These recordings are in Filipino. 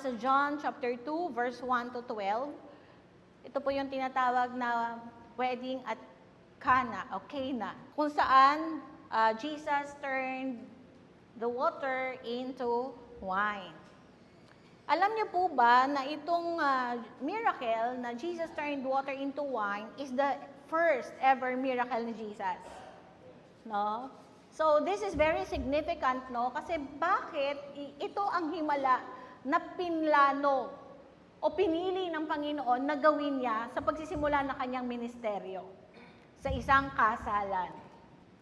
Sa John chapter 2, verse 1 to 12, ito po yung tinatawag na wedding at Cana o Cana, kung saan Jesus turned the water into wine. Alam niyo po ba na itong miracle na Jesus turned water into wine is the first ever miracle ni Jesus? No? So this is very significant, no? Kasi bakit ito ang himala na pinlano o pinili ng Panginoon na gawin niya sa pagsisimula ng kanyang ministeryo sa isang kasalan.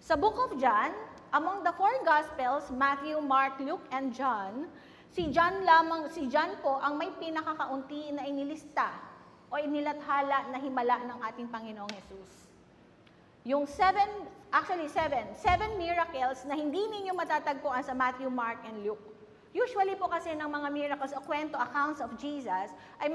Sa Book of John, among the four Gospels, Matthew, Mark, Luke, and John, si John po ang may pinakakaunti na inilista o inilathala na himala ng ating Panginoong Jesus. Yung seven miracles na hindi ninyo matatagpuan sa Matthew, Mark, and Luke. Usually po kasi ng mga miracles o kwento, accounts of Jesus, ay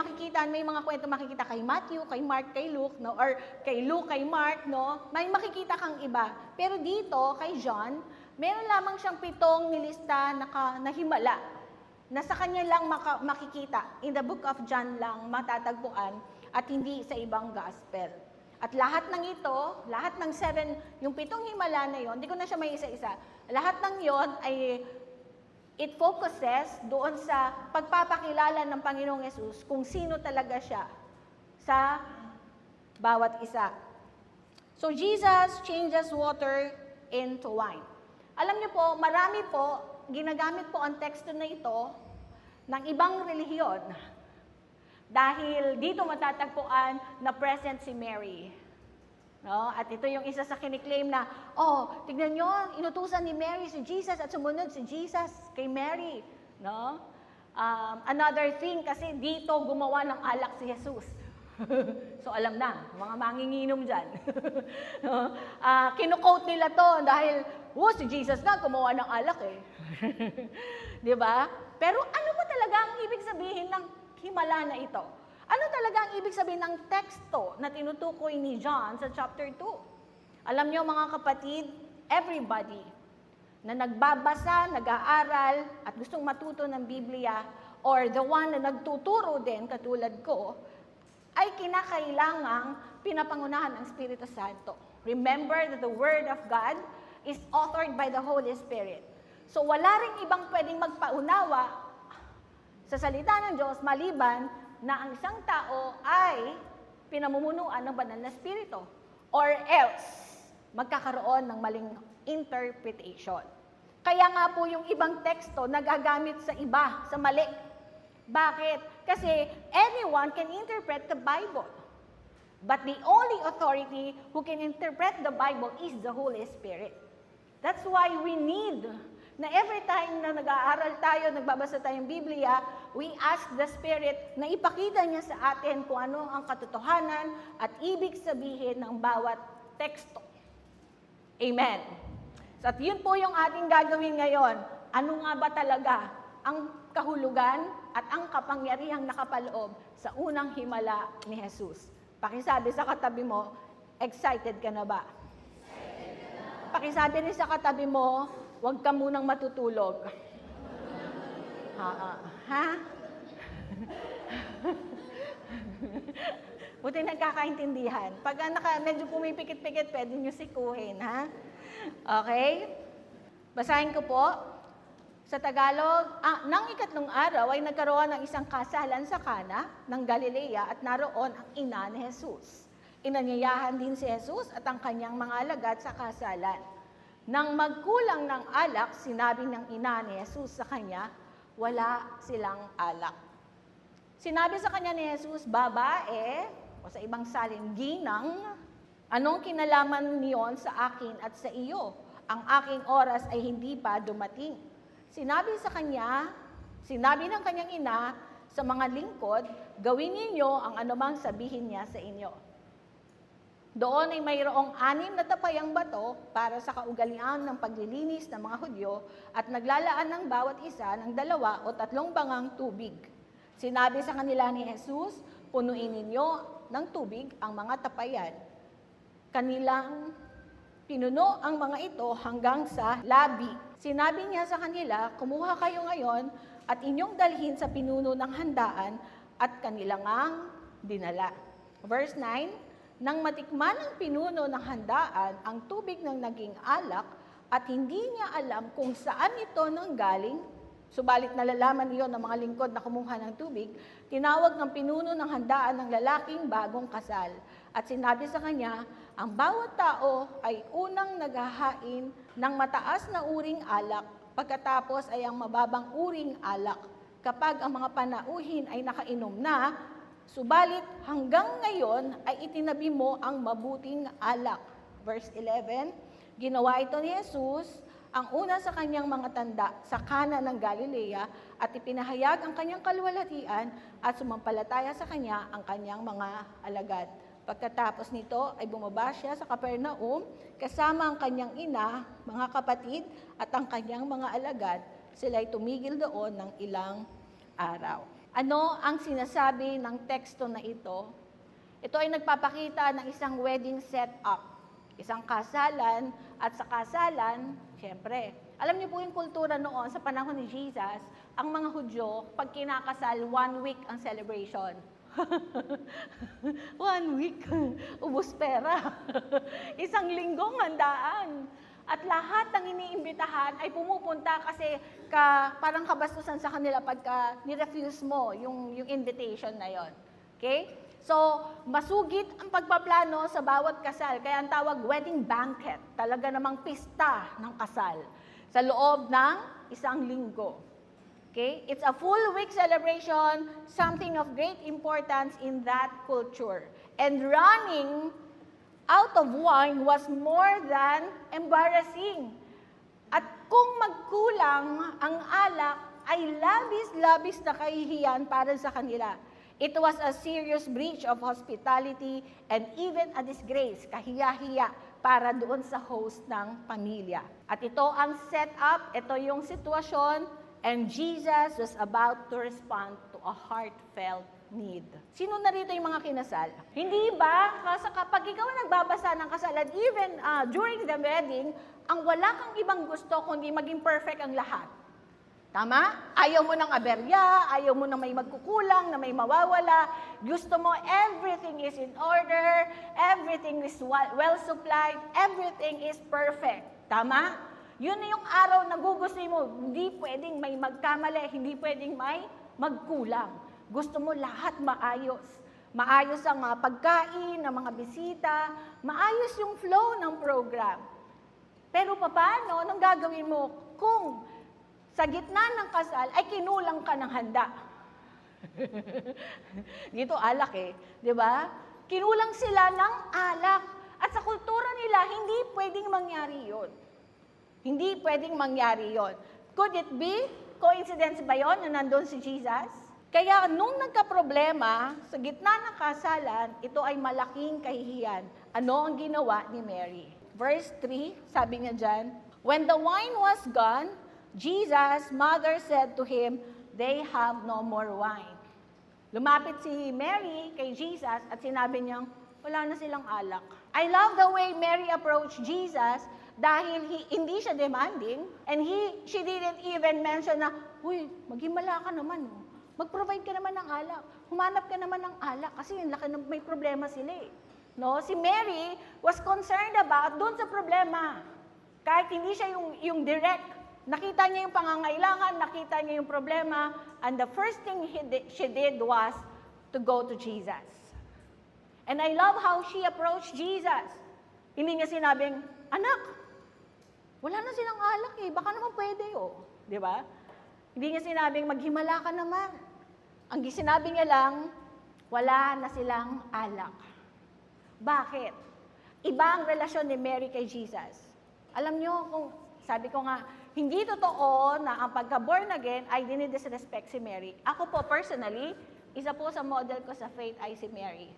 may mga kwento makikita kay Matthew, kay Mark, kay Luke, no? Or kay Luke, kay Mark, no? May makikita kang iba. Pero dito, kay John, meron lamang siyang 7 nilista na himala, na sa kanya lang makikita. In the book of John lang matatagpuan at hindi sa ibang gospel. At lahat ng ito, lahat ng 7, yung 7 himala na yon, hindi ko na siya may isa-isa, lahat ng yon ay it focuses doon sa pagpapakilala ng Panginoong Yesus kung sino talaga siya sa bawat isa. So Jesus changes water into wine. Alam niyo po, marami po, ginagamit po ang teksto na ito ng ibang relihiyon. Dahil dito matatagpuan na present si Mary. No? At ito yung isa sa kiniklaim na, tignan nyo, inutusan ni Mary si Jesus at sumunod si Jesus kay Mary. No? Another thing, kasi dito gumawa ng alak si Jesus. So alam na, mga manginginom dyan. No? Kinukote nila to dahil, si Jesus na gumawa ng alak eh. Di ba? Pero ano ba talaga ang ibig sabihin ng himala na ito? Ano talaga ang ibig sabihin ng teksto na tinutukoy ni John sa chapter 2? Alam niyo mga kapatid, everybody na nagbabasa, nag-aaral, at gustong matuto ng Biblia, or the one na nagtuturo din, katulad ko, ay kinakailangang pinapangunahan ng Espiritu Santo. Remember that the Word of God is authored by the Holy Spirit. So wala ring ibang pwedeng magpaunawa sa salita ng Diyos maliban na ang isang tao ay pinamumunuan ng banal na espiritu, or else magkakaroon ng maling interpretation. Kaya nga po yung ibang teksto nagagamit sa iba, sa mali. Bakit? Kasi anyone can interpret the Bible. But the only authority who can interpret the Bible is the Holy Spirit. That's why we need na every time na nag-aaral tayo, nagbabasa tayong Biblia, we ask the Spirit na ipakita niya sa atin kung ano ang katotohanan at ibig sabihin ng bawat teksto. Amen. So, at yun po yung ating gagawin ngayon. Ano nga ba talaga ang kahulugan at ang kapangyarihang nakapaloob sa unang himala ni Jesus? Pakisabi sa katabi mo, excited ka na ba? Pakisabi rin sa katabi mo, huwag ka munang matutulog. Ha? Buti nagkakaintindihan. Pag medyo pumipikit-pikit, pwede nyo sikuhin, ha? Okay? Basahin ko po. Sa Tagalog, nang ikatlong araw ay nagkaroon ng isang kasalan sa Cana ng Galilea at naroon ang ina ni Jesus. Inanyayahan din si Jesus at ang kanyang mga alagad sa kasalan. Nang magkulang ng alak, sinabi ng ina ni Jesus sa kanya, wala silang alak. Sinabi sa kanya ni Jesus, babae, o sa ibang salin, ginang, anong kinalaman niyon sa akin at sa iyo? Ang aking oras ay hindi pa dumating. Sinabi ng kanyang ina sa mga lingkod, gawin ninyo ang anumang sabihin niya sa inyo. Doon ay mayroong 6 na tapayang bato para sa kaugalian ng paglilinis ng mga Hudyo at naglalaan ng bawat isa ng 2 o 3 bangang tubig. Sinabi sa kanila ni Jesus, punuin ninyo ng tubig ang mga tapayan. Kanilang pinuno ang mga ito hanggang sa labi. Sinabi niya sa kanila, kumuha kayo ngayon at inyong dalhin sa pinuno ng handaan at kanilang ang dinala. Verse 9, nang matikman ng pinuno ng handaan ang tubig ng naging alak at hindi niya alam kung saan ito nanggaling, subalit nalalaman niyo ng mga lingkod na kumuha ng tubig, tinawag ng pinuno ng handaan ng lalaking bagong kasal. At sinabi sa kanya, ang bawat tao ay unang naghahain ng mataas na uring alak, pagkatapos ay ang mababang uring alak. Kapag ang mga panauhin ay nakainom na, subalit hanggang ngayon ay itinabi mo ang mabuting alak. Verse 11, ginawa ito ni Jesus, ang una sa kanyang mga tanda sa Kana ng Galilea, at ipinahayag ang kanyang kalwalhatian at sumampalataya sa kanya ang kanyang mga alagad. Pagkatapos nito ay bumaba siya sa Capernaum kasama ang kanyang ina, mga kapatid at ang kanyang mga alagad. Sila ay tumigil doon ng ilang araw. Ano ang sinasabi ng teksto na ito? Ito ay nagpapakita ng isang wedding setup, isang kasalan, at sa kasalan, siyempre, alam niyo po yung kultura noon sa panahon ni Jesus, ang mga Hudyo, pag kinakasal, 1 week ang celebration. 1 week, ubos pera. Isang linggong handaan. At lahat ng iniimbitahan ay pumupunta kasi parang kabastusan sa kanila pagka ni-refuse mo yung invitation na yon. Okay? So, masugid ang pagpaplano sa bawat kasal. Kaya ang tawag wedding banquet. Talaga namang pista ng kasal sa loob ng isang linggo. Okay? It's a full week celebration, something of great importance in that culture. And running out of wine was more than embarrassing. At kung magkulang ang alak, ay labis-labis na kahihiyan para sa kanila. It was a serious breach of hospitality and even a disgrace, kahiya-hiya para doon sa host ng pamilya. At ito ang setup, ito yung sitwasyon, and Jesus was about to respond to a heartfelt need. Sino na rito yung mga kinasal? Hindi ba? Kasi kapag ikaw nagbabasa ng kasal, and even during the wedding, ang wala kang ibang gusto kundi maging perfect ang lahat. Tama? Ayaw mo ng aberya, ayaw mo ng may magkukulang, na may mawawala. Gusto mo everything is in order, everything is well supplied, everything is perfect. Tama? Yun na yung araw na gugustuhin mo. Hindi pwedeng may magkamali, hindi pwedeng may magkulang. Gusto mo lahat maayos. Maayos ang pagkain, ang mga bisita, maayos yung flow ng program. Pero paano? Anong gagawin mo kung sa gitna ng kasal ay kinulang ka ng handa? Dito alak di ba? Kinulang sila ng alak. At sa kultura nila, hindi pwedeng mangyari yun. Hindi pwedeng mangyari yon. Could it be? Coincidence ba yon na nandun si Jesus? Kaya nung nagka-problema, sa gitna ng kasalan, ito ay malaking kahihiyan. Ano ang ginawa ni Mary? Verse 3, sabi niya dyan, when the wine was gone, Jesus' mother said to him, they have no more wine. Lumapit si Mary kay Jesus at sinabi niyang, wala na silang alak. I love the way Mary approached Jesus dahil hindi siya demanding and she didn't even mention na, uy, maghimala ka naman. Mag-provide ka naman ng alak. Humanap ka naman ng alak kasi yung laki may problema sila No? Si Mary was concerned about doon sa problema. Kahit hindi siya yung direct, nakita niya yung pangangailangan, nakita niya yung problema, and the first thing she did was to go to Jesus. And I love how she approached Jesus. Hindi niya sinabing, anak, wala na silang alak baka naman pwede Di ba? Hindi niya sinabing, maghimala ka naman. Ang sinabi niya lang, wala na silang alak. Bakit? Iba ang relasyon ni Mary kay Jesus. Alam niyo, sabi ko nga, hindi totoo na ang pagka-born again ay dinidisrespect si Mary. Ako po, personally, isa po sa model ko sa faith ay si Mary.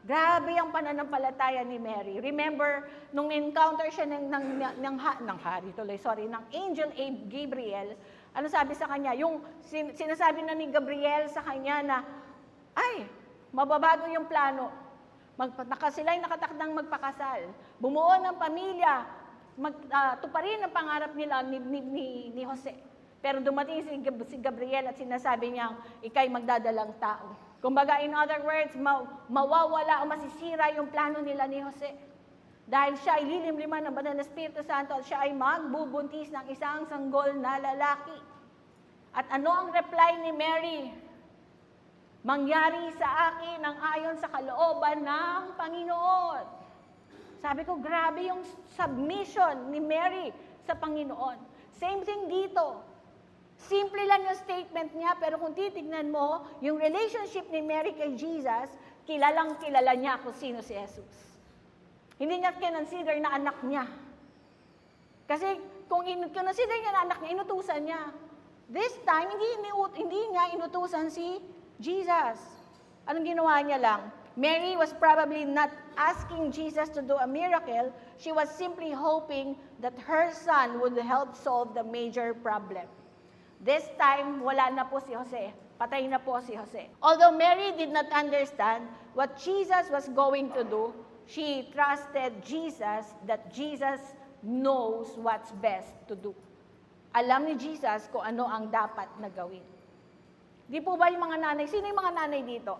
Grabe ang pananampalataya ni Mary. Remember, nung encounter siya ng angel Gabriel, ano sabi sa kanya? Yung sinasabi na ni Gabriel sa kanya na, ay, mababago yung plano. Sila'y nakatakdang magpakasal. Bumuo ng pamilya. Tuparin ang pangarap nila ni Jose. Pero dumating si Gabriel at sinasabi niyang, ika'y magdadalang tao. Kumbaga, in other words, mawawala o masisira yung plano nila ni Jose. Dahil siya ay lilimliman ng Banal na Espiritu Santo at siya ay magbubuntis ng isang sanggol na lalaki. At ano ang reply ni Mary? Mangyari sa akin ang ayon sa kalooban ng Panginoon. Sabi ko, grabe yung submission ni Mary sa Panginoon. Same thing dito. Simple lang yung statement niya, pero kung titignan mo, yung relationship ni Mary kay Jesus, kilalang-kilala niya kung sino si Jesus. Hindi niya kinonsider na anak niya. Kasi kung kinonsider niya na anak niya, inutusan niya. This time, hindi niya inutusan si Jesus. Anong ginawa niya lang? Mary was probably not asking Jesus to do a miracle. She was simply hoping that her son would help solve the major problem. This time, wala na po si Jose. Patay na po si Jose. Although Mary did not understand what Jesus was going to do, she trusted Jesus that Jesus knows what's best to do. Alam ni Jesus kung ano ang dapat na gawin. Di po ba yung mga nanay? Sino yung mga nanay dito?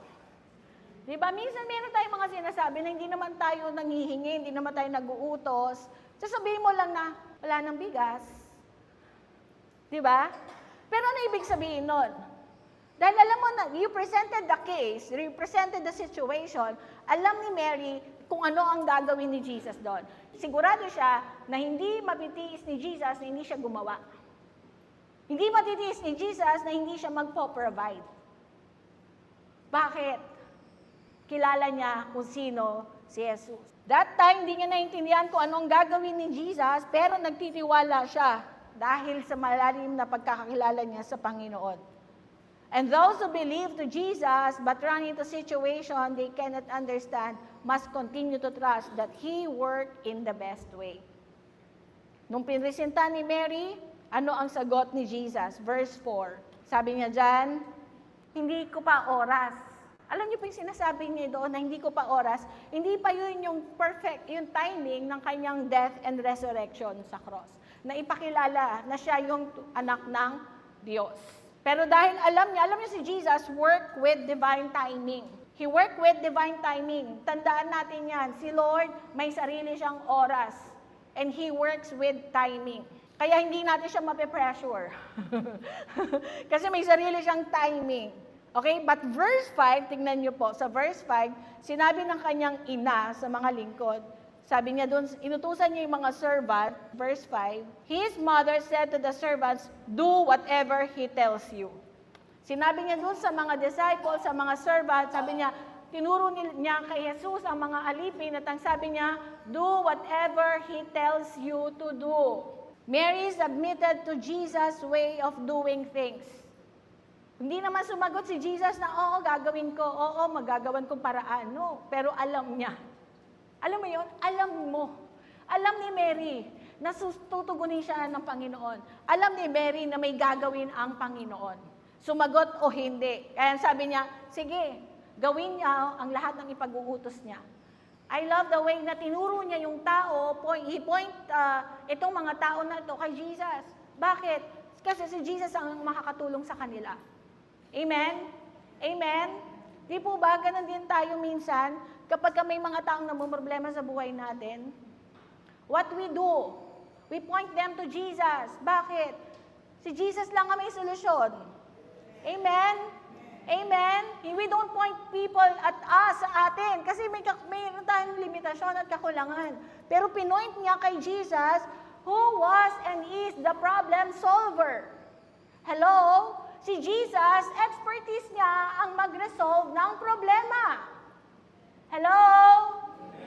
Di ba? Minsan meron tayong mga sinasabi na hindi naman tayo nanghihingi, hindi naman tayo nag-uutos. Sasabihin mo lang na wala nang bigas. Di ba? Pero ano ibig sabihin nun? Dahil alam mo na, you presented the case, you presented the situation, alam ni Mary kung ano ang gagawin ni Jesus doon. Sigurado siya na hindi mabitiis ni Jesus na hindi siya gumawa. Hindi matitiis ni Jesus na hindi siya magpo-provide. Bakit? Kilala niya kung sino si Jesus. That time, hindi niya naintindihan kung anong gagawin ni Jesus, pero nagtitiwala siya dahil sa malalim na pagkakakilala niya sa Panginoon. And those who believe to Jesus but run into situation they cannot understand must continue to trust that He worked in the best way. Nung pinresenta ni Mary, ano ang sagot ni Jesus? Verse 4. Sabi niya dyan, hindi ko pa oras. Alam niyo po yung sinasabi niya doon na hindi ko pa oras, hindi pa yun yung perfect, yung timing ng kanyang death and resurrection sa cross. Na ipakilala na siya yung anak ng Diyos. Pero dahil alam niya si Jesus work with divine timing. He worked with divine timing. Tandaan natin yan, si Lord may sarili siyang oras. And He works with timing. Kaya hindi natin siya mape-pressure. Kasi may sarili siyang timing. Okay? But verse 5, tingnan niyo po, sa verse 5, sinabi ng kanyang ina sa mga lingkod, sabi niya doon, inutusan niya yung mga servant, verse 5, his mother said to the servants, do whatever he tells you. Sinabi niya doon sa mga disciples, sa mga servants, sabi niya, tinuro niya kay Jesus ang mga alipin at ang sabi niya, do whatever he tells you to do. Mary submitted to Jesus' way of doing things. Hindi naman sumagot si Jesus na, oo, gagawin ko, oo, magagawan kong paraan. No, pero alam niya. Alam mo yun? Alam mo. Alam ni Mary na tutugunin siya ng Panginoon. Alam ni Mary na may gagawin ang Panginoon. Sumagot o hindi. Kaya sabi niya, sige, gawin niya ang lahat ng ipag-uutos niya. I love the way na tinuro niya yung tao, itong mga tao na ito kay Jesus. Bakit? Kasi si Jesus ang makakatulong sa kanila. Amen? Amen? Di po ba, ganun din tayo minsan, kapag may mga taong namumroblema sa buhay natin, what we do? We point them to Jesus. Bakit? Si Jesus lang ang may solusyon. Amen? Amen? We don't point people at us, sa atin, kasi may tayong limitasyon at kakulangan. Pero pinoint niya kay Jesus, who was and is the problem solver. Hello? Si Jesus, expertise niya ang mag-resolve ng problema. Hello?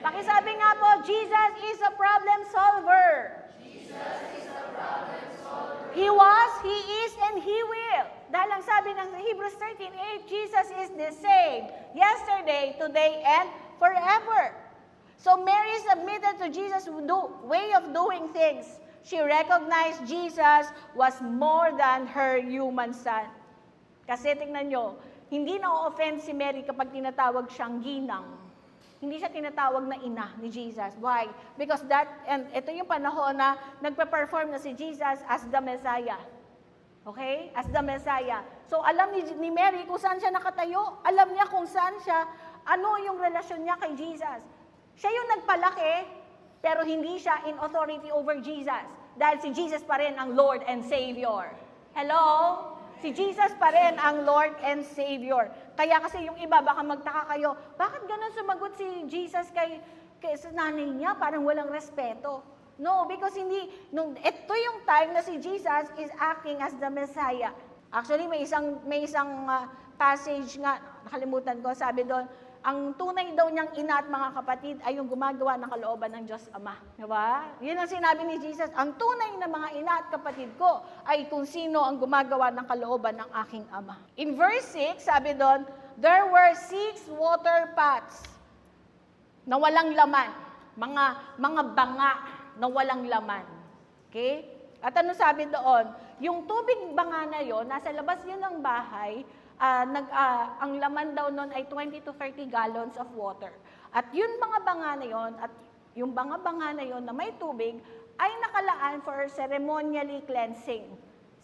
Pakisabi nga po, Jesus is a problem solver. Jesus is a problem solver. He was, He is, and He will. Dahil ang sabi ng Hebrews 13:8, Jesus is the same, yesterday, today, and forever. So Mary submitted to Jesus' way of doing things. She recognized Jesus was more than her human son. Kasi tingnan nyo, hindi na-offend si Mary kapag tinatawag siyang ginang. Hindi siya tinatawag na ina ni Jesus. Why? Because ito yung panahon na nagpe-perform na si Jesus as the Messiah. Okay? As the Messiah. So alam ni Mary kung saan siya nakatayo. Alam niya kung saan siya, ano yung relasyon niya kay Jesus. Siya yung nagpalaki, pero hindi siya in authority over Jesus. Dahil si Jesus pa rin ang Lord and Savior. Hello? Si Jesus pa rin ang Lord and Savior. Kaya kasi yung iba, baka magtaka kayo, bakit ganun sumagot si Jesus kay sa nanay niya? Parang walang respeto. No, because ito yung time na si Jesus is acting as the Messiah. Actually, may isang passage nga, nakalimutan ko, sabi doon, ang tunay daw niyang ina at mga kapatid ay yung gumagawa ng kalooban ng Diyos Ama. Diba? Yun ang sinabi ni Jesus, ang tunay na mga ina at kapatid ko ay kung sino ang gumagawa ng kalooban ng aking Ama. In verse 6, sabi doon, there were 6 water pots na walang laman, mga banga na walang laman. Okay? At ano sabi doon? Yung tubig banga na yon, nasa labas yun ng bahay, ang laman daw nun ay 20 to 30 gallons of water. At yung mga banga na yon, at yung banga na yon na may tubig, ay nakalaan for ceremonially cleansing.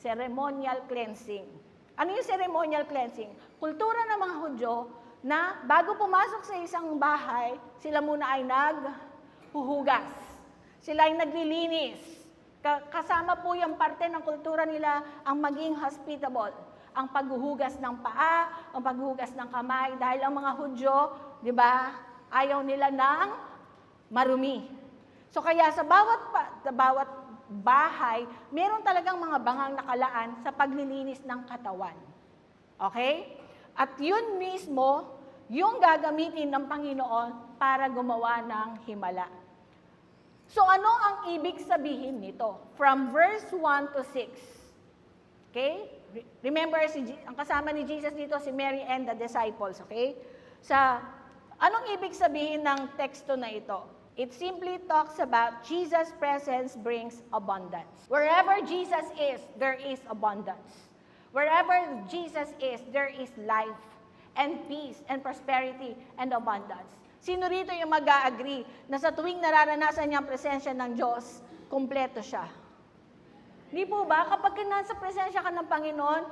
Ceremonial cleansing. Ano yung ceremonial cleansing? Kultura ng mga Hudyo na bago pumasok sa isang bahay, sila muna ay naghuhugas. Sila ay naglilinis. Kasama po yung parte ng kultura nila ang maging hospitable. Ang paghuhugas ng paa, ang paghuhugas ng kamay. Dahil ang mga Hudyo, di ba, ayaw nila ng marumi. So kaya sa bawat bahay, meron talagang mga bangang nakalaan sa paglilinis ng katawan. Okay? At yun mismo, yung gagamitin ng Panginoon para gumawa ng himala. So ano ang ibig sabihin nito? From verse 1 to 6. Okay? Remember, ang kasama ni Jesus dito, si Mary and the disciples. Okay? Anong ibig sabihin ng teksto na ito? It simply talks about Jesus' presence brings abundance. Wherever Jesus is, there is abundance. Wherever Jesus is, there is life and peace and prosperity and abundance. Sino rito yung mag-a-agree na sa tuwing nararanasan niya ang presensya ng Diyos, kumpleto siya? Di po ba? Kapag nasa presensya ka ng Panginoon,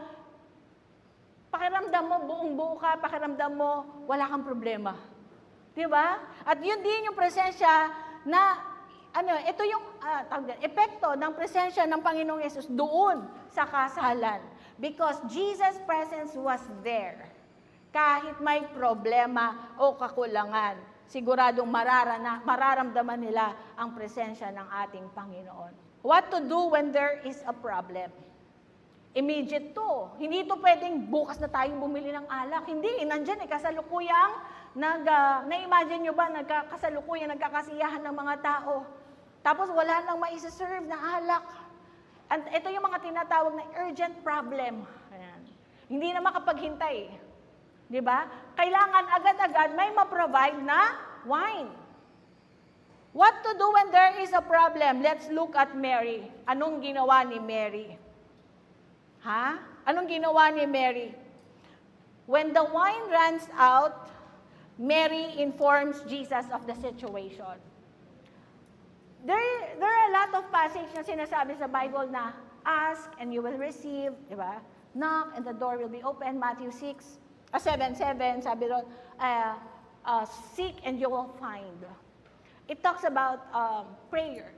pakiramdam mo, buong-buo ka, pakiramdam mo, wala kang problema. Di ba? At yun din yung presensya na, ito yung epekto ng presensya ng Panginoong Yesus doon sa kasalan. Because Jesus' presence was there. Kahit may problema o kakulangan, siguradong mararamdaman nila ang presensya ng ating Panginoon. What to do when there is a problem? Immediate to. Hindi to pwedeng bukas na tayong bumili ng alak. Hindi, nandyan kasalukuyang, na-imagine nyo ba, nagkakasiyahan ng mga tao. Tapos wala nang maisaserve na alak. And ito yung mga tinatawag na urgent problem. Ayan. Hindi na makapaghintay. Di ba? Kailangan agad-agad may ma-provide na wine. What to do when there is a problem? Let's look at Mary. Anong ginawa ni Mary? Anong ginawa ni Mary? When the wine runs out, Mary informs Jesus of the situation. There are a lot of passages na sinasabi sa Bible na ask and you will receive, di ba? Knock and the door will be open, Matthew 7:7, sabi doon, seek and you will find. It talks about prayer.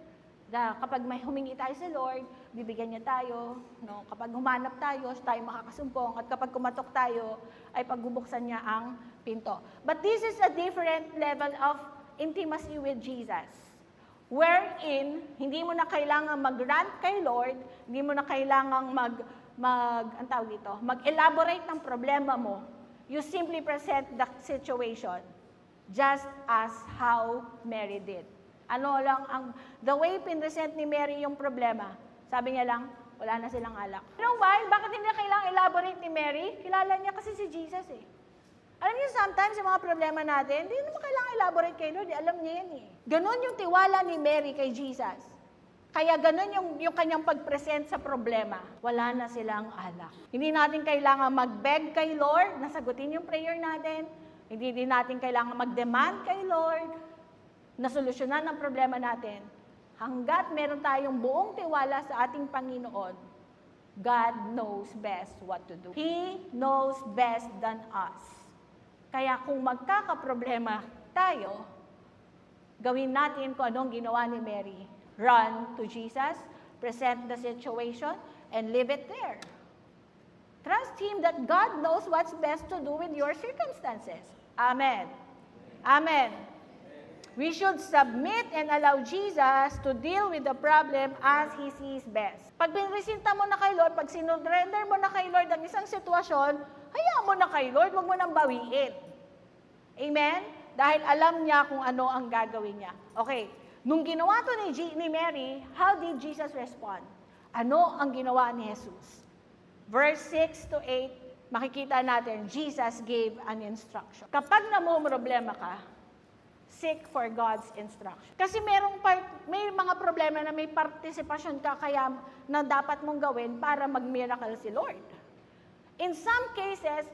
Na kapag may humingi tayo sa Lord, bibigyan niya tayo. No? Kapag humanap tayo makakasumpong. At kapag kumatok tayo, ay pagbubuksan niya ang pinto. But this is a different level of intimacy with Jesus. Wherein, hindi mo na kailangan mag-rant kay Lord, hindi mo na kailangan mag-elaborate ng problema mo. You simply present the situation just as how Mary did. The way pinresent ni Mary yung problema, sabi niya lang, wala na silang alak. You know why? Bakit hindi na kailangang elaborate ni Mary? Kilala niya kasi si Jesus eh. Alam niyo, sometimes yung mga problema natin, hindi naman kailangan elaborate kay Lord, alam niya yan eh. Ganon yung tiwala ni Mary kay Jesus. Kaya ganon yung kanyang pag-present sa problema. Wala na silang alak. Hindi natin kailangan mag-beg kay Lord, nasagutin yung prayer natin. Hindi din natin kailangan mag-demand kay Lord, na solusyonan ang problema natin. Hanggat meron tayong buong tiwala sa ating Panginoon, God knows best what to do. He knows best than us. Kaya kung magkakaproblema tayo, gawin natin kung anong ginawa ni Mary. Run to Jesus, present the situation, and leave it there. Trust Him that God knows what's best to do with your circumstances. Amen. Amen. We should submit and allow Jesus to deal with the problem as He sees best. Pag pinresinta mo na kay Lord, pag sinurrender mo na kay Lord ang isang sitwasyon, hayaan mo na kay Lord, huwag mo nang bawiin. Amen? Dahil alam niya kung ano ang gagawin niya. Okay, nung ginawa to ni Mary, how did Jesus respond? Ano ang ginawa ni Jesus? Verse 6 to 8, makikita natin, Jesus gave an instruction. Kapag namumroblema ka, seek for God's instruction. Kasi may mga problema na may partisipasyon ka kaya na dapat mong gawin para mag-miracle si Lord. In some cases,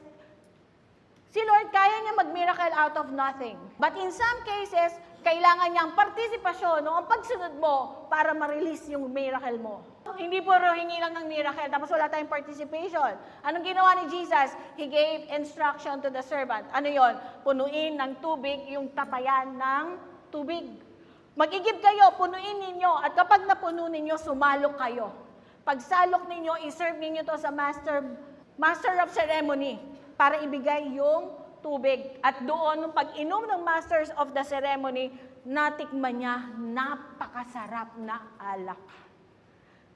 si Lord kaya niya mag-miracle out of nothing. But in some cases, kailangan niyang partisipasyon o ang pagsunod mo para ma-release yung miracle mo. Hindi puro hingi lang ng miracle tapos wala tayong participation. Anong ginawa ni Jesus? He gave instruction to the servant. Ano yon? Punuin ng tubig yung tapayan ng tubig. Mag-igib kayo, punuin ninyo. At kapag napuno ninyo, sumalok kayo. Pag salok ninyo, iserve ninyo to sa master of ceremony para ibigay yung tubig. At doon, nung pag-inom ng masters of the ceremony, natikman niya, napakasarap na alak.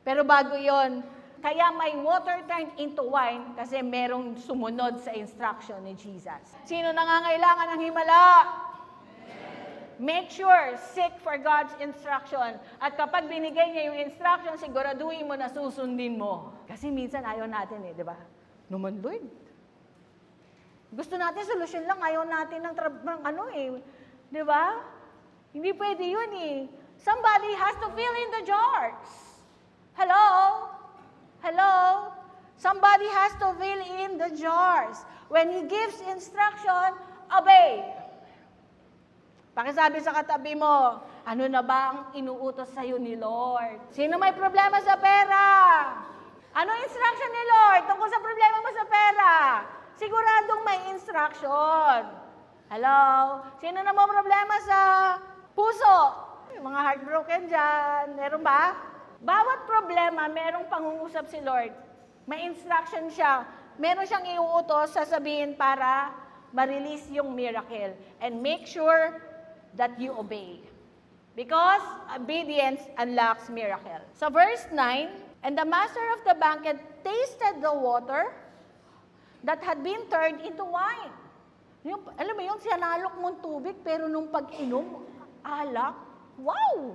Pero bago yon, kaya may water turned into wine kasi merong sumunod sa instruction ni Jesus. Sino nangangailangan ng himala? Make sure, seek for God's instruction. At kapag binigay niya yung instruction, siguraduhin mo na susundin mo. Kasi minsan ayaw natin di ba? Naman Lord. Gusto natin solusyon lang, ayaw natin ng di ba? Hindi pwede yun Somebody has to fill in the jars. Hello? Hello? Somebody has to fill in the jars. When He gives instruction, obey. Pakisabi sa katabi mo, ano na ba ang inuutos sa'yo ni Lord? Sino may problema sa pera? Ano instruction ni Lord tungkol sa problema mo sa pera? Siguradong may instruction. Hello? Sino na may problema sa puso? Yung mga heartbroken dyan. Meron ba? Bawat problema, merong pangungusap si Lord. May instruction siya. Meron siyang iuutos, sasabihin para ma-release yung miracle. And make sure that you obey. Because obedience unlocks miracle. So verse 9, and the master of the banquet tasted the water that had been turned into wine. Alam mo yun, sinalok mong tubig, pero nung pag-inom, alak, wow!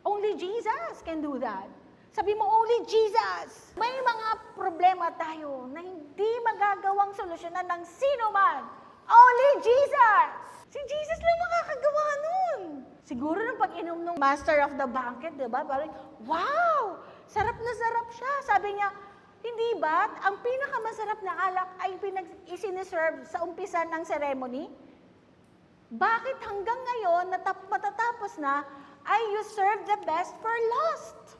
Only Jesus can do that. Sabi mo, only Jesus. May mga problema tayo na hindi magagawang solusyonan ng sino man. Only Jesus. Si Jesus lang makakagawa nun. Siguro nung pag-inom ng master of the banquet, diba? Parang, wow! Sarap na sarap siya. Sabi niya, hindi ba? Ang pinakamasarap na alak ay isiniserve sa umpisa ng ceremony? Bakit hanggang ngayon, matatapos na, ay you serve the best for last?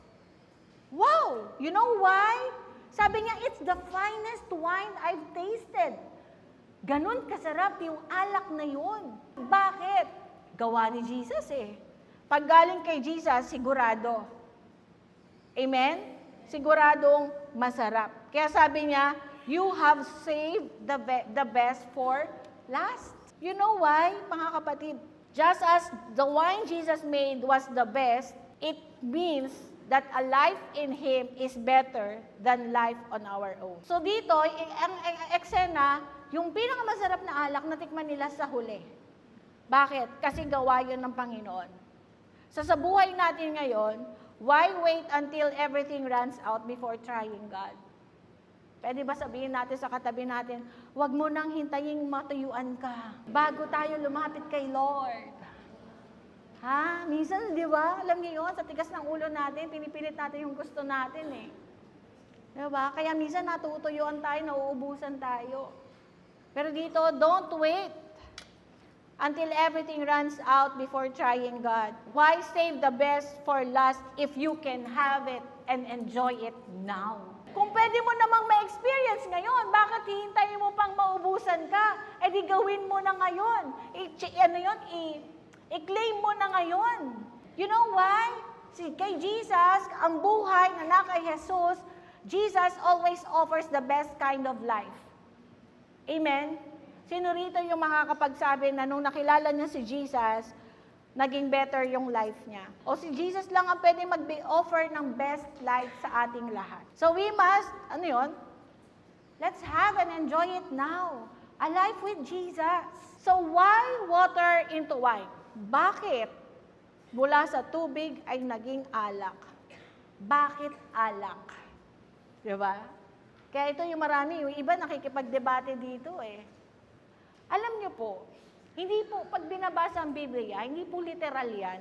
Wow! You know why? Sabi niya, it's the finest wine I've tasted. Ganon kasarap yung alak na yun. Bakit? Gawa ni Jesus Pag galing kay Jesus, sigurado. Amen? Siguradong masarap. Kaya sabi niya, you have saved the best for last. You know why, mga kapatid? Just as the wine Jesus made was the best, it means that a life in Him is better than life on our own. So dito, ang eksena, yung pinakamasarap na alak, natikman nila sa huli. Bakit? Kasi gawa yun ng Panginoon. So sa buhay natin ngayon, why wait until everything runs out before trying God? Pwede ba sabihin natin sa katabi natin, huwag mo nang hintayin matuyuan ka bago tayo lumapit kay Lord. Minsan, di ba? Alam niyo yun, sa tigas ng ulo natin, pinipilit natin yung gusto natin Di ba? Kaya minsan natutuyuan tayo, nauubusan tayo. Pero dito, don't wait. until everything runs out before trying God? Why save the best for last if you can have it and enjoy it now? Kung pwede mo namang ma-experience ngayon, bakit hihintayin mo pang maubusan ka? Eh di gawin mo na ngayon. I-claim mo na ngayon. You know why? Kay Jesus, ang buhay na kay Jesus, Jesus always offers the best kind of life. Amen? Sino rito yung makakapagsabi na nung nakilala niya si Jesus, naging better yung life niya? O si Jesus lang ang pwede mag-offer ng best life sa ating lahat. So we must, let's have and enjoy it now. A life with Jesus. So why water into wine? Bakit mula sa tubig ay naging alak? Bakit alak? Diba? Kaya ito yung marami, yung iba nakikipagdebate dito eh. Alam niyo po, hindi po, pag binabasa ang Biblia, hindi po literal yan.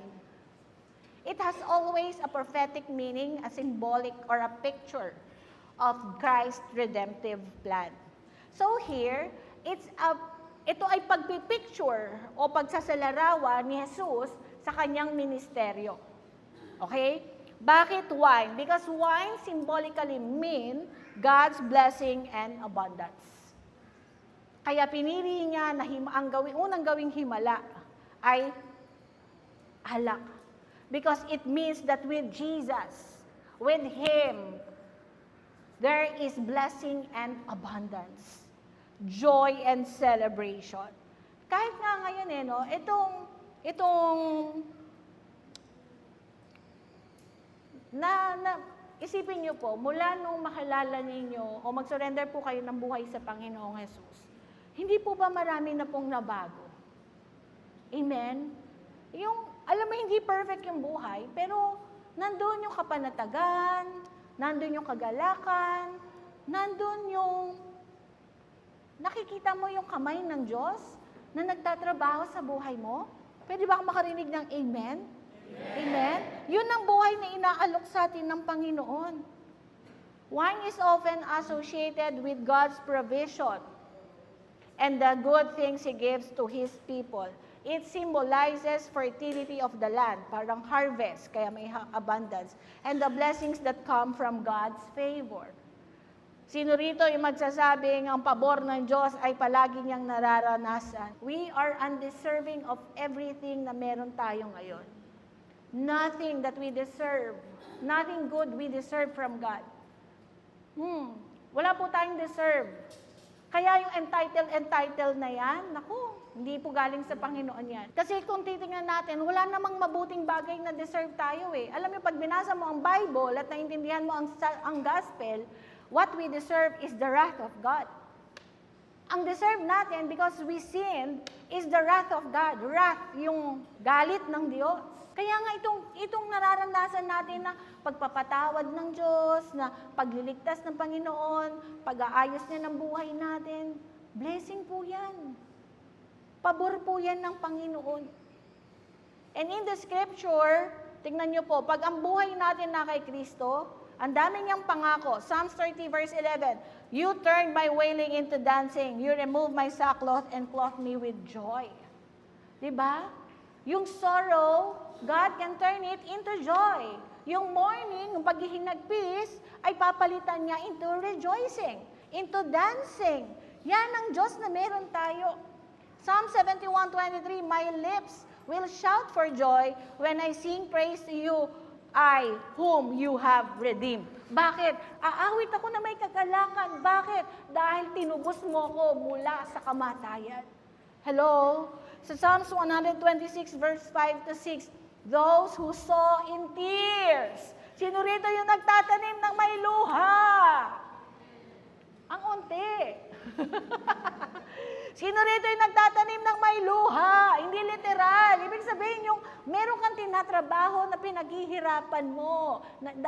It has always a prophetic meaning, a symbolic or a picture of Christ's redemptive plan. So here, ito ay pagpipicture o pagsasalarawan ni Jesus sa kanyang ministeryo. Okay? Bakit wine? Because wine symbolically mean God's blessing and abundance. Kaya pinili niya na unang gawing himala ay alak. Because it means that with Jesus, with Him, there is blessing and abundance, joy and celebration. Kahit nga ngayon isipin niyo po, mula nung makilala ninyo o mag-surrender po kayo ng buhay sa Panginoong Jesus, hindi po ba marami na pong nabago? Amen? Alam mo, hindi perfect yung buhay, pero nandun yung kapanatagan, nandun yung kagalakan, nandun yung nakikita mo yung kamay ng Diyos na nagtatrabaho sa buhay mo. Pwede ba akong makarinig ng amen? Amen? Yun ang buhay na inaalok sa atin ng Panginoon. Wine is often associated with God's provision and the good things He gives to His people. It symbolizes fertility of the land, parang harvest, kaya may abundance, and the blessings that come from God's favor. Sino rito yung magsasabing ang pabor ng Diyos ay palagi niyang nararanasan? We are undeserving of everything na meron tayo ngayon. Nothing that we deserve, nothing good we deserve from God. Wala po tayong deserve. Kaya yung entitled na yan, naku, hindi po galing sa Panginoon yan. Kasi kung titingnan natin, wala namang mabuting bagay na deserve tayo eh. Alam mo, pag binasa mo ang Bible at naintindihan mo ang gospel, what we deserve is the wrath of God. Ang deserve natin because we sinned is the wrath of God. Wrath, yung galit ng Diyos. Kaya nga itong nararanasan natin na pagpapatawad ng Diyos, na pagliligtas ng Panginoon, pag-aayos niya ng buhay natin, blessing po yan. Pabor po yan ng Panginoon. And in the scripture, tingnan niyo po, pag ang buhay natin na kay Kristo, ang dami niyang pangako. Psalms 30 verse 11, You turned my wailing into dancing. You removed my sackcloth and clothed me with joy. Diba? Yung sorrow, God can turn it into joy. Yung mourning, yung paghihinagpis, ay papalitan niya into rejoicing, into dancing. Yan ang Diyos na meron tayo. Psalm 71:23, My lips will shout for joy when I sing praise to you, I whom you have redeemed. Bakit? Aawit ako na may kagalakan. Bakit? Dahil tinubos mo ko mula sa kamatayan. Hello? Sa Psalms 126 verse 5 to 6, those who sow in tears. Sino rito yung nagtatanim ng may luha? Ang unti. Sino rito yung nagtatanim ng may luha? Hindi literal. Ibig sabihin yung meron kang tinatrabaho na pinaghihirapan mo.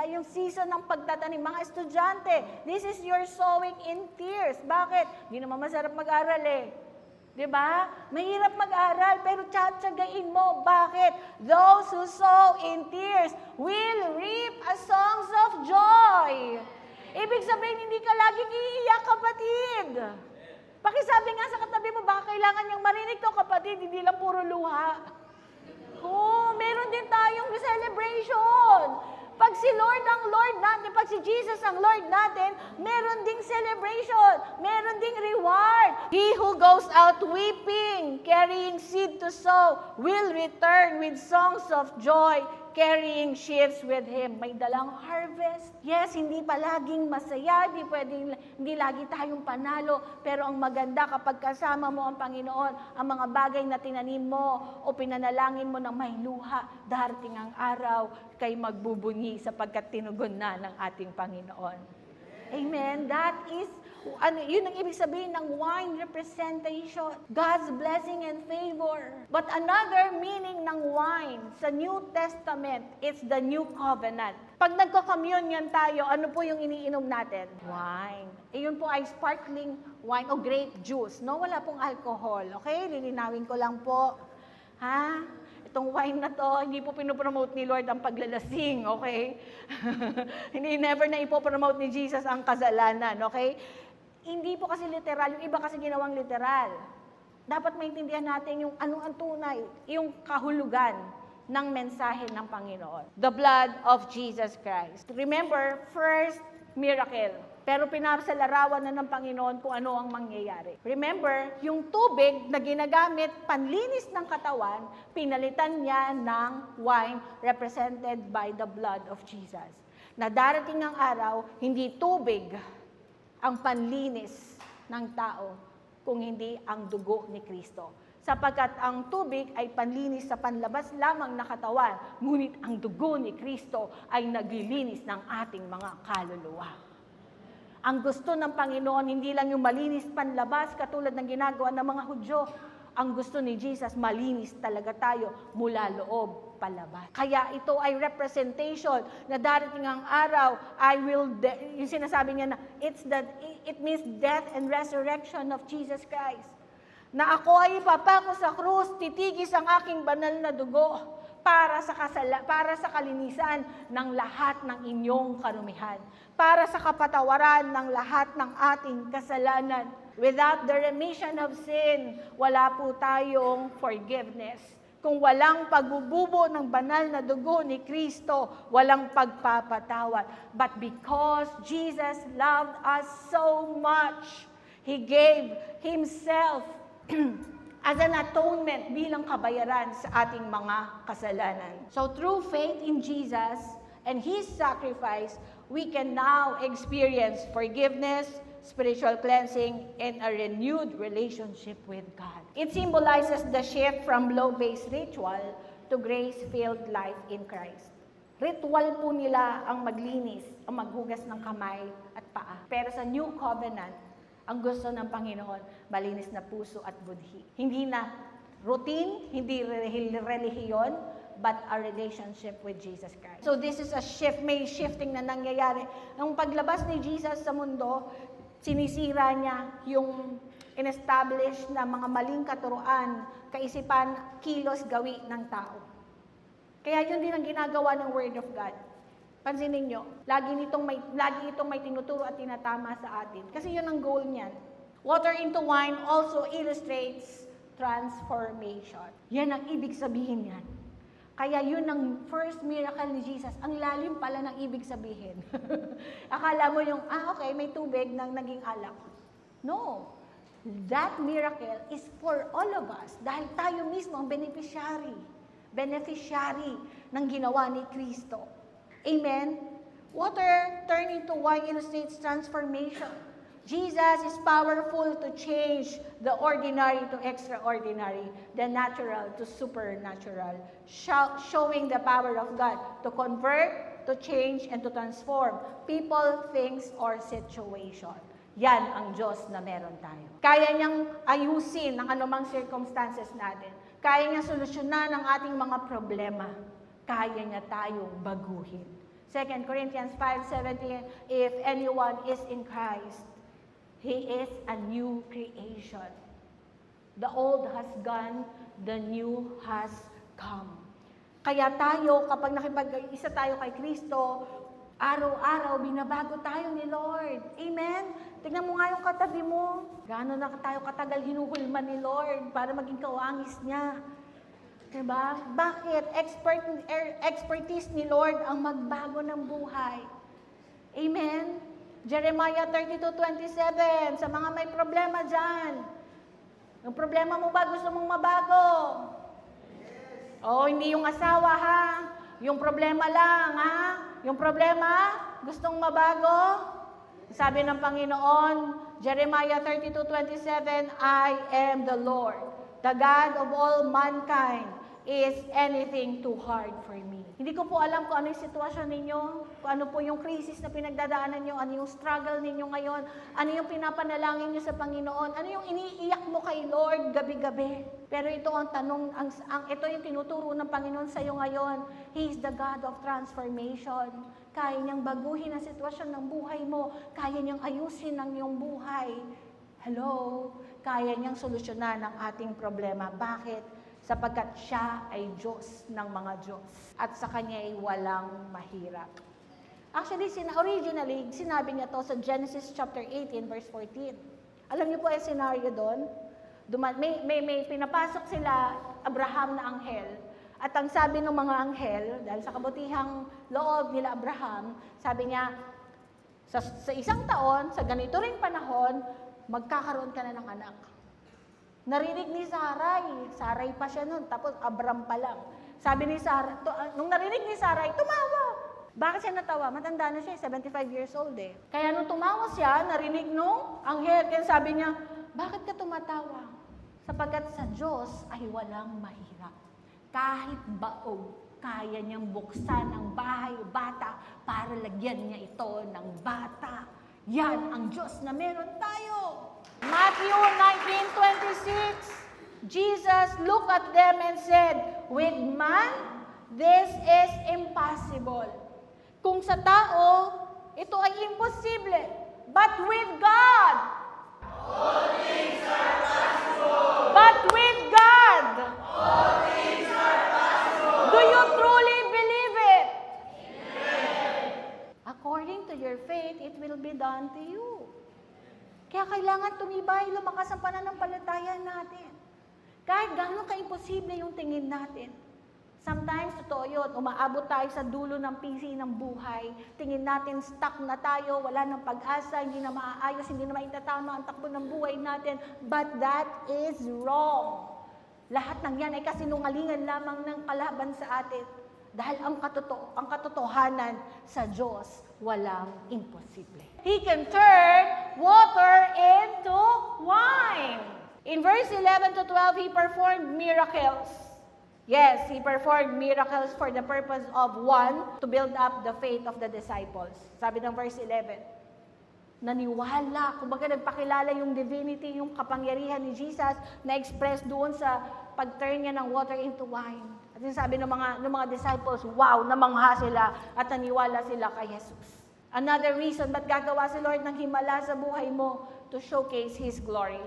Yung season ng pagtatanim. Mga estudyante, this is your sowing in tears. Bakit? Hindi naman masarap mag-aral eh. Diba? Mahirap mag-aral, pero tsatsagain mo. Bakit? Those who sow in tears will reap a songs of joy. Ibig sabihin, hindi ka laging iiyak, kapatid. Pakisabi nga sa katabi mo, baka kailangan niyang marinig to, kapatid, hindi lang puro luha. Meron din tayong celebration. Pag si Lord ang Lord natin, pag si Jesus ang Lord natin, meron ding celebration, meron ding reward. He who goes out weeping, carrying seed to sow, will return with songs of joy, carrying sheaves with him. May dalang harvest. Yes, hindi palaging masaya, hindi lagi tayong panalo, pero ang maganda kapag kasama mo ang Panginoon, ang mga bagay na tinanim mo o pinanalangin mo ng may luha, darating ang araw kay magbubunyi sapagkat tinugon na ng ating Panginoon. Amen. That is, yun ang ibig sabihin ng wine representation. God's blessing and favor. But another meaning ng wine sa New Testament, it's the new covenant. Pag nagko-communion tayo, ano po yung iniinom natin? Wine. Yun po ay sparkling wine o grape juice. No? Wala pong alcohol. Okay? Lilinawin ko lang po. Ha? Itong wine na to, hindi po pinopromote ni Lord ang paglalasing, okay? Hindi, never na ipopromote ni Jesus ang kasalanan, okay? Hindi po kasi literal, yung iba kasi ginawang literal. Dapat maintindihan natin yung ano ang tunay, yung kahulugan ng mensahe ng Panginoon. The blood of Jesus Christ. Remember, first miracle. Pero pinasalarawan na ng Panginoon kung ano ang mangyayari. Remember, yung tubig na ginagamit panlinis ng katawan, pinalitan niya ng wine represented by the blood of Jesus. Na darating ang araw, hindi tubig ang panlinis ng tao, kung hindi ang dugo ni Kristo. Sapagkat ang tubig ay panlinis sa panlabas lamang na katawan, ngunit ang dugo ni Kristo ay naglilinis ng ating mga kaluluwa. Ang gusto ng Panginoon, hindi lang yung malinis panlabas katulad ng ginagawa ng mga Hudyo. Ang gusto ni Jesus, malinis talaga tayo mula loob palabas. Kaya ito ay representation na darating ang araw, yung sinasabi niya na, it means death and resurrection of Jesus Christ. Na ako ay ipapako sa krus, titigis ang aking banal na dugo para sa kalinisan ng lahat ng inyong karumihan, para sa kapatawaran ng lahat ng ating kasalanan. Without the remission of sin, wala po tayong forgiveness. Kung walang pagbububo ng banal na dugo ni Kristo, walang pagpapatawad. But because Jesus loved us so much, He gave Himself as an atonement bilang kabayaran sa ating mga kasalanan. So through faith in Jesus and His sacrifice, we can now experience forgiveness, spiritual cleansing, and a renewed relationship with God. It symbolizes the shift from law-based ritual to grace-filled life in Christ. Ritual po nila ang maglinis, ang maghugas ng kamay at paa. Pero sa New Covenant, ang gusto ng Panginoon, malinis na puso at budhi. Hindi na routine, hindi relihiyon, but a relationship with Jesus Christ. So this is a shift, may shifting na nangyayari. Nung paglabas ni Jesus sa mundo, sinisira niya yung in-establish na mga maling katuruan, kaisipan, kilos, gawi ng tao. Kaya yun din ang ginagawa ng Word of God. Pansinin nyo, lagi itong may tinuturo at tinatama sa atin. Kasi yun ang goal niyan. Water into wine also illustrates transformation. Yan ang ibig sabihin yan. Kaya yun ang first miracle ni Jesus. Ang lalim pala ng ibig sabihin. Akala mo yung, okay, may tubig nang naging alak. No. That miracle is for all of us. Dahil tayo mismo ang beneficiary ng ginawa ni Kristo. Amen? Water turning to wine illustrates transformation. Jesus is powerful to change the ordinary to extraordinary, the natural to supernatural, showing the power of God to convert, to change, and to transform people, things, or situation. Yan ang Diyos na meron tayo. Kaya niyang ayusin ang anumang circumstances natin. Kaya niyang solusyonan ang ating mga problema. Kaya niya tayong baguhin. 2 Corinthians 5:17, if anyone is in Christ, he is a new creation. The old has gone, the new has come. Kaya tayo, kapag nakipag-isa tayo kay Kristo, araw-araw binabago tayo ni Lord. Amen? Tingnan mo nga yung katabi mo. Gaano na tayo katagal hinuhulman ni Lord para maging kawangis niya. Diba? Bakit? Expertise ni Lord ang magbago ng buhay. Amen? Jeremiah 32:27, sa mga may problema dyan. Yung problema mo ba gusto mong mabago? Hindi yung asawa ha. Yung problema lang ha. Yung problema, gustong mabago? Sabi ng Panginoon, Jeremiah 32:27, I am the Lord, the God of all mankind. Is anything too hard for me? Hindi ko po alam kung ano yung sitwasyon ninyo, kung ano po yung crisis na pinagdadaanan nyo, ano yung struggle ninyo ngayon, ano yung pinapanalangin nyo sa Panginoon, ano yung iniiyak mo kay Lord gabi-gabi. Pero ito ang tanong, ito yung tinuturo ng Panginoon sa iyo ngayon. He is the God of transformation. Kaya niyang baguhin ang sitwasyon ng buhay mo, kaya niyang ayusin ang iyong buhay. Hello? Kaya niyang solusyonan ang ating problema. Bakit? Sapagkat siya ay Diyos ng mga Diyos at sa Kanya ay walang mahirap. Actually, originally, sinabi niya to sa Genesis chapter 18, verse 14. Alam niyo po yung scenario doon? May pinapasok sila, Abraham na anghel, at ang sabi ng mga anghel, dahil sa kabutihang loob nila Abraham, sabi niya, sa isang taon, sa ganito ring panahon, magkakaroon ka na ng anak. Narinig ni Saray pa siya nun, tapos Abram pa lang. Sabi ni Sarai, nung narinig ni Sarai, tumawa. Bakit siya natawa? Matanda na siya, 75 years old eh. Kaya nung tumawa siya, narinig nung anghel, kaya sabi niya, bakit ka tumatawa? Sapagkat sa Diyos ay walang mahirap. Kahit baog, kaya niyang buksan ang bahay o bata para lagyan niya ito ng bata. Yan ang Diyos na meron tayo. Matthew 19:26, Jesus looked at them and said, with man, this is impossible. Kung sa tao, ito ay imposible. But with God, all things are possible. But with God, all things are possible. Do you truly believe it? Amen. According to your faith, it will be done to you. Kaya kailangan tumibay, lumakas ang pananampalataya natin. Kahit gaano ka-imposible yung tingin natin. Sometimes, totoo yun, umaabot tayo sa dulo ng PC ng buhay. Tingin natin, stuck na tayo, wala nang pag-asa, hindi na maaayos, hindi na maitatama ang takbo ng buhay natin. But that is wrong. Lahat ng yan ay kasinungalingan lamang ng kalaban sa atin. Dahil ang katotohanan sa Diyos, walang imposible. He can turn water into wine. In verse 11 to 12, He performed miracles. Yes, He performed miracles for the purpose of, one, to build up the faith of the disciples. Sabi ng verse 11, naniwala, kumbaga nagpakilala yung divinity, yung kapangyarihan ni Jesus na express doon sa pag-turn niya ng water into wine. At sabi ng mga disciples, wow, namangha sila at naniwala sila kay Jesus. Another reason ba't gagawa si Lord ng himala sa buhay mo, to showcase His glory,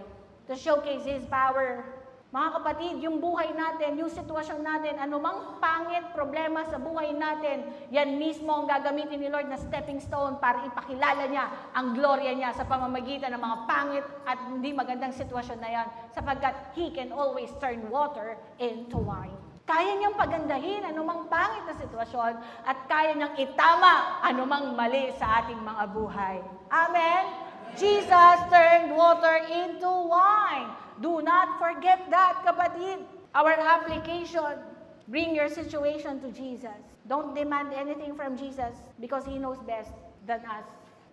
to showcase His power. Mga kapatid, yung buhay natin, yung sitwasyon natin, anumang pangit problema sa buhay natin, yan mismo ang gagamitin ni Lord na stepping stone para ipakilala niya ang gloria niya sa pamamagitan ng mga pangit at hindi magandang sitwasyon na yan, sapagkat He can always turn water into wine. Kaya niyang pagandahin anumang pangit na sitwasyon at kaya niyang itama anumang mali sa ating mga buhay. Amen? Jesus turned water into wine. Do not forget that, kapatid. Our application, bring your situation to Jesus. Don't demand anything from Jesus because He knows best than us.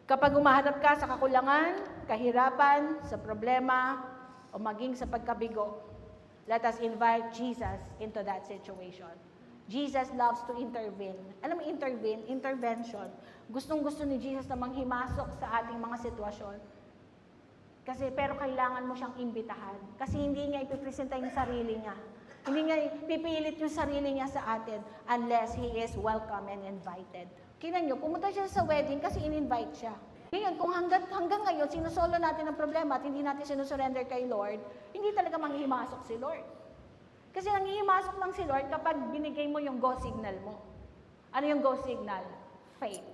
Kapag umaharap ka sa kakulangan, kahirapan, sa problema, o maging sa pagkabigo, let us invite Jesus into that situation. Jesus loves to intervene. Alam mo, intervention. Gustong-gusto ni Jesus na manghimasok sa ating mga sitwasyon. Pero kailangan mo siyang imbitahan. Kasi hindi niya ipipresenta yung sarili niya. Hindi niya pipilit yung sarili niya sa atin unless He is welcome and invited. Kinan niyo, pumunta siya sa wedding kasi in-invite siya. Ngayon, kung hanggang ngayon, sinusolo natin ang problema at hindi natin sinusurrender kay Lord, hindi talaga manghihimasok si Lord. Kasi nanghihimasok lang si Lord kapag binigay mo yung go signal mo. Ano yung go signal? Faith.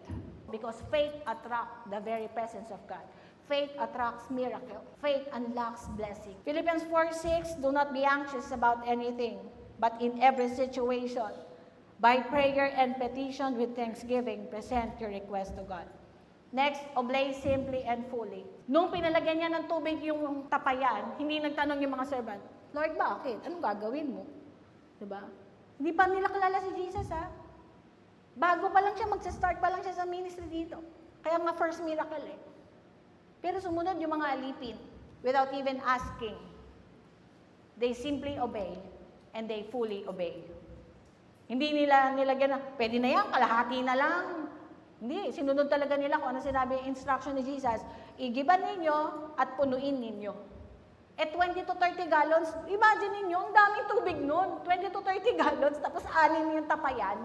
Because faith attracts the very presence of God. Faith attracts miracle. Faith unlocks blessing. Philippians 4:6, do not be anxious about anything, but in every situation, by prayer and petition with thanksgiving, present your request to God. Next, obey simply and fully. Nung pinalagyan niya ng tubig yung tapayan, hindi nagtanong yung mga servant, Lord, bakit? Anong gagawin mo? Diba? Hindi pa nila kilala si Jesus, ha? Bago pa lang siya, magsa-start pa lang siya sa ministry dito. Kaya nga first miracle eh. Pero sumunod yung mga alipin, without even asking. They simply obey, and they fully obey. Hindi nila nilagyan na, pwede na yan, kalahati na lang. Hindi, sinunod talaga nila kung ano sinabi yung instruction ni Jesus. Igiban ninyo at punuin ninyo. At 20 to 30 gallons, imagine ninyo, ang daming tubig nun. 20 to 30 gallons, tapos 6 yung tapayan.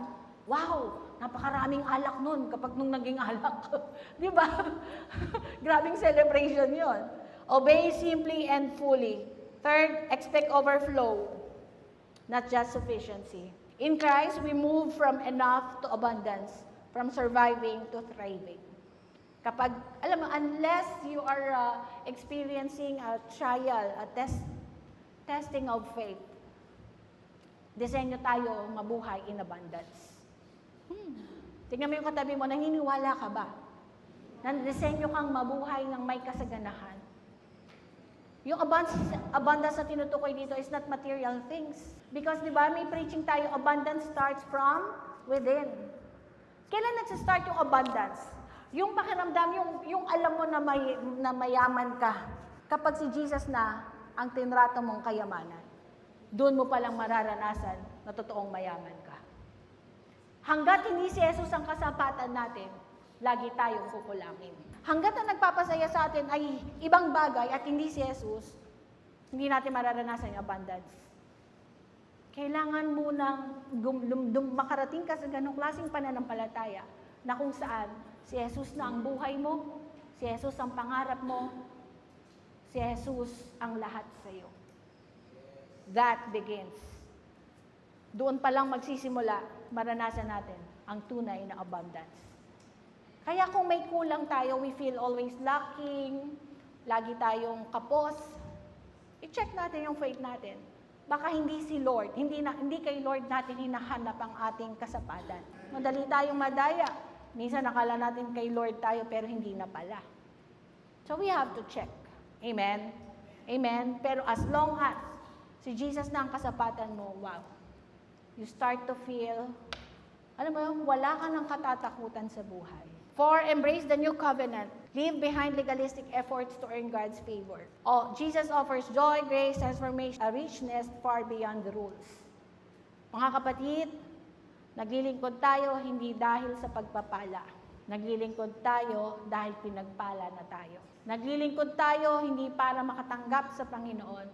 Wow, napakaraming alak nun kapag nung naging alak. Di ba? Grabing celebration yon. Obey simply and fully. Third, expect overflow, not just sufficiency. In Christ, we move from enough to abundance, from surviving to thriving. Kapag, alam mo, unless you are experiencing a trial, a testing of faith, disenyo tayo mabuhay in abundance. Tingnan mo yung katabi mo, naniniwala ka ba? Disenyo kang mabuhay ng may kasaganahan. Yung abundance na tinutukoy dito is not material things. Because, di ba, may preaching tayo, abundance starts from within. Kailan nagsa-start yung abundance? Yung pakiramdam, yung alam mo na mayaman ka, kapag si Jesus na ang tinrato mong kayamanan, doon mo palang mararanasan na totoong mayaman ka. Hanggat hindi si Jesus ang kasapatan natin, lagi tayong kukulangin. Hanggat na nagpapasaya sa atin ay ibang bagay at hindi si Jesus, hindi natin mararanasan yung abundance. Kailangan munang makarating ka sa ganong klaseng pananampalataya na kung saan si Jesus na ang buhay mo, si Jesus ang pangarap mo, si Jesus ang lahat sa iyo. That begins. Doon pa lang magsisimula, maranasan natin ang tunay na abundance. Kaya kung may kulang tayo, we feel always lacking, lagi tayong kapos, i-check natin yung faith natin. Baka hindi si Lord, hindi kay Lord natin hinahanap ang ating kasapatan. Madali tayong madaya. Minsan nakala natin kay Lord tayo pero hindi na pala. So we have to check. Amen? Amen? Pero as long as si Jesus na ang kasapatan mo, wow, you start to feel, alam mo yung wala ka ng katatakutan sa buhay. 4, embrace the new covenant. Leave behind legalistic efforts to earn God's favor. Oh, Jesus offers joy, grace, transformation, a richness far beyond the rules. Mga kapatid, naglilingkod tayo hindi dahil sa pagpapala. Naglilingkod tayo dahil pinagpala na tayo. Naglilingkod tayo hindi para makatanggap sa Panginoon,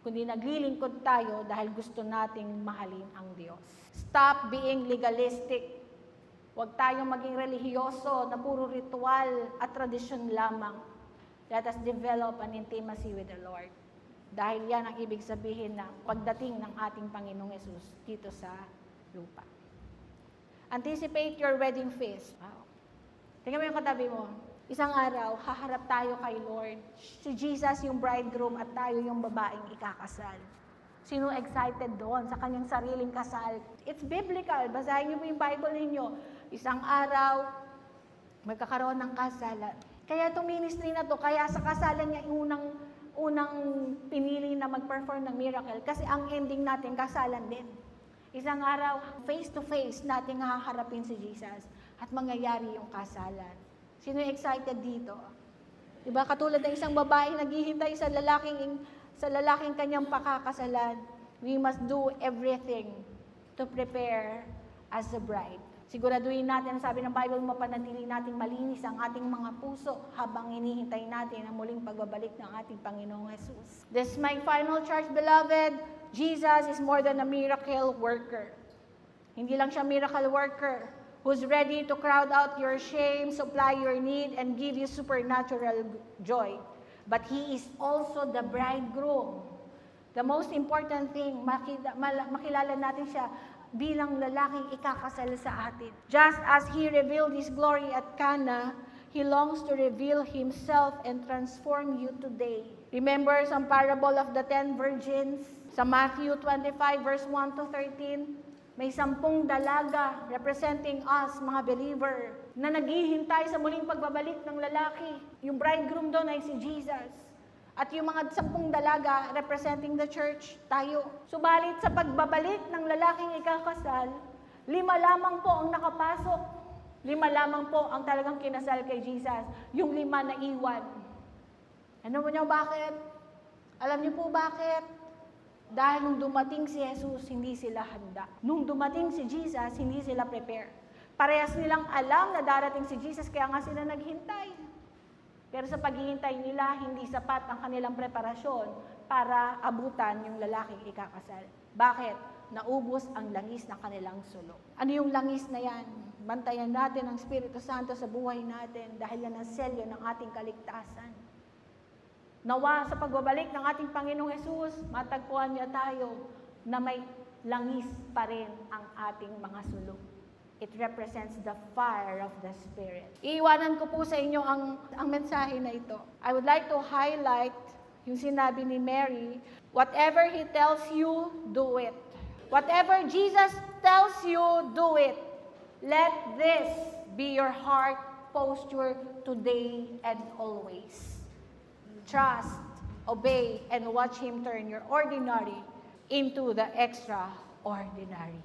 kundi naglilingkod tayo dahil gusto nating mahalin ang Diyos. Stop being legalistic. Huwag tayong maging relihiyoso na puro ritual at tradisyon lamang. Let us develop an intimacy with the Lord. Dahil yan ang ibig sabihin ng pagdating ng ating Panginoong Yesus dito sa lupa. Anticipate your wedding feast. Wow. Tingnan mo yung katabi mo. Isang araw, haharap tayo kay Lord. Si Jesus yung bridegroom at tayo yung babaeng ikakasal. Sino excited doon sa kanyang sariling kasal? It's biblical. Basahin niyo po yung Bible ninyo. Isang araw, magkakaroon ng kasalan. Kaya itong ministry na to, kaya sa kasalan niya unang pinili na mag-perform ng miracle. Kasi ang ending natin, kasalan din. Isang araw, face-to-face natin haharapin si Jesus at mangyayari yung kasalan. Sino excited dito? Diba? Katulad ng isang babae naghihintay sa lalaking kanyang pakakasalan, we must do everything to prepare as a bride. Siguraduhin natin, sabi ng Bible, mapanatili natin malinis ang ating mga puso habang hinihintay natin ang muling pagbabalik ng ating Panginoong Jesus. This is my final charge, beloved. Jesus is more than a miracle worker. Hindi lang siya miracle worker who's ready to crowd out your shame, supply your need, and give you supernatural joy. But He is also the bridegroom. The most important thing, makilala natin siya bilang lalaking ikakasal sa atin. Just as He revealed His glory at Cana, He He longs to reveal Himself and transform you today. Remember some parable of the 10 virgins? Sa Matthew 25 verse 1 to 13, may 10 dalaga representing us, mga believer, na naghihintay sa muling pagbabalik ng lalaki. Yung bridegroom doon ay si Jesus. At yung mga 10 dalaga representing the church, tayo. Subalit sa pagbabalik ng lalaking ikakasal, 5 lamang po ang nakapasok. 5 lamang po ang talagang kinasal kay Jesus. Yung 5 na iwan. Ano mo niyo bakit? Alam niyo po bakit? Dahil nung dumating si Jesus, hindi sila handa. Nung dumating si Jesus, hindi sila prepare. Parehas nilang alam na darating si Jesus, kaya nga sila naghintay. Pero sa paghihintay nila, hindi sapat ang kanilang preparasyon para abutan yung lalaking ikakasal. Bakit? Naubos ang langis ng kanilang sulok. Ano yung langis na yan? Bantayan natin ang Espiritu Santo sa buhay natin dahil yan ang selyo ng ating kaligtasan. Nawa sa pagbabalik ng ating Panginoong Hesus, matagpuan niya tayo na may langis pa rin ang ating mga sulok. It represents the fire of the Spirit. Iiwanan ko po sa inyo ang mensahe na ito. I would like to highlight yung sinabi ni Mary, whatever He tells you, do it. Whatever Jesus tells you, do it. Let this be your heart posture today and always. Trust, obey, and watch Him turn your ordinary into the extraordinary.